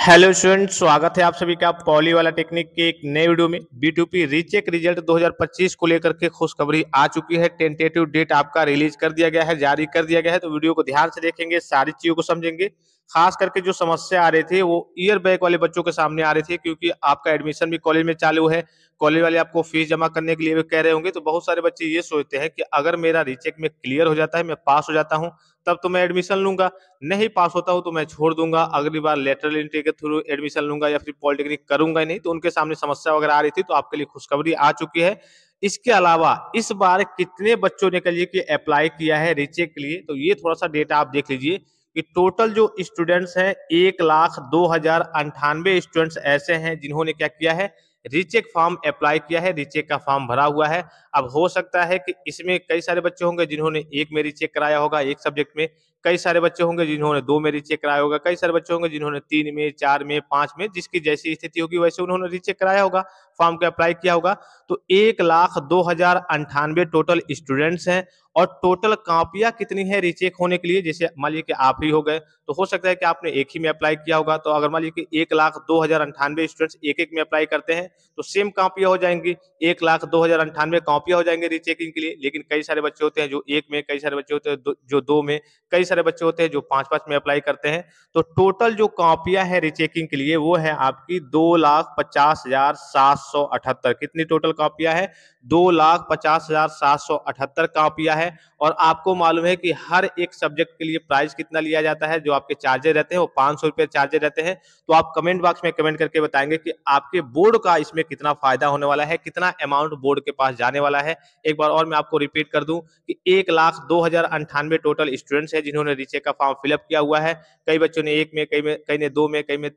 Hello student, स्वागत है आप सभी का पॉली वाला टेक्निक के एक नए वीडियो में। B2P रीचेक रिजल्ट 2025 को लेकर के खुशखबरी आ चुकी है। टेंटेटिव डेट आपका रिलीज कर दिया गया है, जारी कर दिया गया है। तो वीडियो को ध्यान से देखेंगे, सारी चीजों को समझेंगे। खास करके जो समस्या आ रही थी वो ईयर बैक वाले बच्चों के सामने आ रही थी, क्योंकि आपका एडमिशन भी कॉलेज में चालू है। कॉलेज वाले आपको फीस जमा करने के लिए भी कह रहे होंगे। तो बहुत सारे बच्चे ये सोचते हैं कि अगर मेरा रीचेक में क्लियर हो जाता है, मैं पास हो जाता हूँ, तब तो मैं एडमिशन लूंगा। नहीं पास होता हूं तो मैं छोड़ दूंगा, अगली बार लेटरल एंट्री के थ्रू एडमिशन लूंगा या फिर पॉलिटेक्निक करूंगा ही नहीं। तो उनके सामने समस्या वगैरह आ रही थी, तो आपके लिए खुशखबरी आ चुकी है। इसके अलावा इस बार कितने बच्चों ने कहिए कि अप्लाई किया है रीचेक के लिए, तो ये थोड़ा सा डेटा आप देख लीजिए कि टोटल जो स्टूडेंट्स हैं 1,02,098 स्टूडेंट्स ऐसे हैं जिन्होंने क्या किया है, रीचेक फॉर्म अप्लाई किया है, रीचेक का फॉर्म भरा हुआ है। अब हो सकता है कि इसमें कई सारे बच्चे होंगे जिन्होंने एक में रीचेक कराया होगा, एक सब्जेक्ट में। कई सारे बच्चे होंगे जिन्होंने 2 में रीचेक कराया होगा, कई सारे बच्चे होंगे जिन्होंने 3 में, 4 में, 5 में, जिसकी जैसी स्थिति होगी वैसे उन्होंने रीचेक कराया होगा, फॉर्म को अप्लाई किया होगा। तो 1,02,098 टोटल स्टूडेंट्स हैं। और टोटल कॉपियां कितनी है रीचेक होने के लिए, जैसे मान लीजिए कि आप ही हो गए, तो हो सकता है कि आपने एक ही में अप्लाई किया होगा। तो अगर मान लीजिए कि 1,02,098 स्टूडेंट्स एक एक में अप्लाई करते हैं तो सेम कॉपियां हो जाएंगी, 1,02,098 कॉपियां हो जाएंगे रीचेकिंग के लिए। लेकिन कई सारे बच्चे होते हैं जो एक में, कई सारे बच्चे होते हैं जो 2 में, कई सारे बच्चे होते हैं जो 5-5 में अप्लाई करते हैं। तो टोटल जो कॉपियां है रीचेकिंग के लिए वो है आपकी 2,50,778। कितनी टोटल कॉपियां है? 2,50,778 कॉपियां है। और आपको मालूम है कि हर एक सब्जेक्ट के लिए प्राइस कितना लिया जाता है, जो आपके चार्जेस रहते हैं वो 500 रुपए चार्जेस रहते हैं। तो आप कमेंट बॉक्स में कमेंट करके बताएंगे कि आपके बोर्ड का इसमें कितना फायदा होने वाला है, कितना अमाउंट बोर्ड के पास जाने वाला है। एक बार और मैं आपको रिपीट कर दूं कि 1,02,098 टोटल स्टूडेंट्स हैं जिन्होंने रीचेक का फॉर्म फिलअप किया हुआ है। कई बच्चों ने एक में, कई ने 2 में, कई ने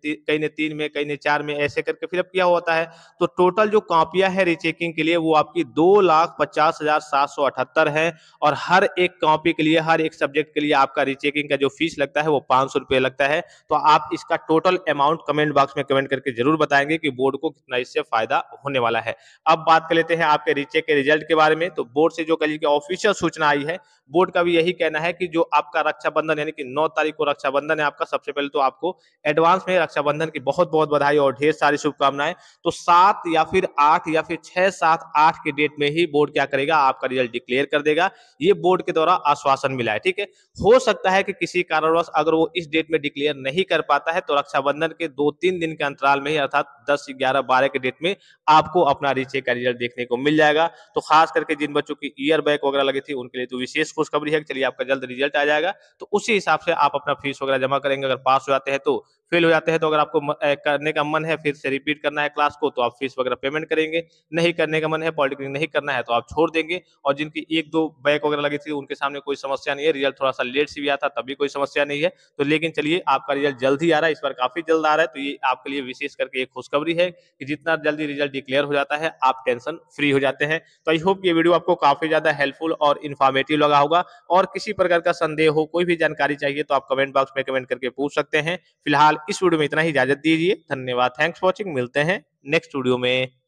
3 में, कई ने 4 में, ऐसे करके फिलअप किया होता है। तो टोटल जो कॉपियां है रीचेकिंग के लिए वो आपकी 2,50,778 है। और हर एक कॉपी के लिए, हर एक सब्जेक्ट के लिए आपका रीचेकिंग का जो फीस लगता है वो 500 रुपए लगता है। तो आप इसका टोटल अमाउंट कमेंट बॉक्स में कमेंट करके जरूर बताएंगे कि बोर्ड को कितना इससे फायदा होने वाला है। अब बात कर लेते हैं आपके रीचेक के रिजल्ट के बारे में। तो बोर्ड से जो कल की ऑफिशियल सूचना आई है, बोर्ड का भी यही कहना है कि जो आपका रक्षाबंधन यानी कि 9 तारीख को रक्षाबंधन है आपका, सबसे पहले तो आपको एडवांस में रक्षाबंधन की बहुत बहुत बधाई और ढेर सारी शुभकामनाएं। तो 7 या फिर 8 या फिर 6, 7, 8 के डेट में ही बोर्ड क्या करेगा, आपका रिजल्ट डिक्लेयर कर देगा। ये बोर्ड के द्वारा आश्वासन मिला है, ठीक है। हो सकता है कि किसी कारणवश अगर वो इस डेट में डिक्लेयर नहीं कर पाता है तो रक्षाबंधन के 2-3 दिन के अंतराल में ही, अर्थात 10, 11, 12 के डेट में आपको अपना रीचेक का रिजल्ट देखने को मिल जाएगा। तो खास करके जिन बच्चों की ईयर बैक वगैरह लगी थी उनके लिए तो विशेष खुशखबरी है कि चलिए आपका जल्द रिजल्ट आ जाएगा। तो उसी हिसाब से आप अपना फीस वगैरह जमा करेंगे। अगर पास हो जाते हैं तो, फेल हो जाते हैं तो अगर आपको करने का मन है, फिर से रिपीट करना है क्लास को, तो आप फीस वगैरह पेमेंट करेंगे। नहीं करने का मन है, पॉलिटेक्निक नहीं करना है, तो आप छोड़ देंगे। और जिनकी 1-2 बैक वगैरह लगी थी उनके सामने कोई समस्या नहीं है, रिजल्ट थोड़ा सा लेट से भी आता तभी कोई समस्या नहीं है। तो लेकिन चलिए आपका रिजल्ट जल्द ही आ रहा है, इस बार काफी जल्द आ रहा है। तो ये आपके लिए विशेष करके एक खुशखबरी है कि जितना जल्दी रिजल्ट डिक्लेयर हो जाता है आप टेंशन फ्री हो जाते हैं। तो आई होप ये वीडियो आपको काफी ज्यादा हेल्पफुल और इन्फॉर्मेटिव लगा होगा। और किसी प्रकार का संदेह हो, कोई भी जानकारी चाहिए तो आप कमेंट बॉक्स में कमेंट करके पूछ सकते हैं। फिलहाल इस वीडियो में इतना ही, इजाजत दीजिए। धन्यवाद, थैंक्स फॉर वॉचिंग। मिलते हैं नेक्स्ट वीडियो में।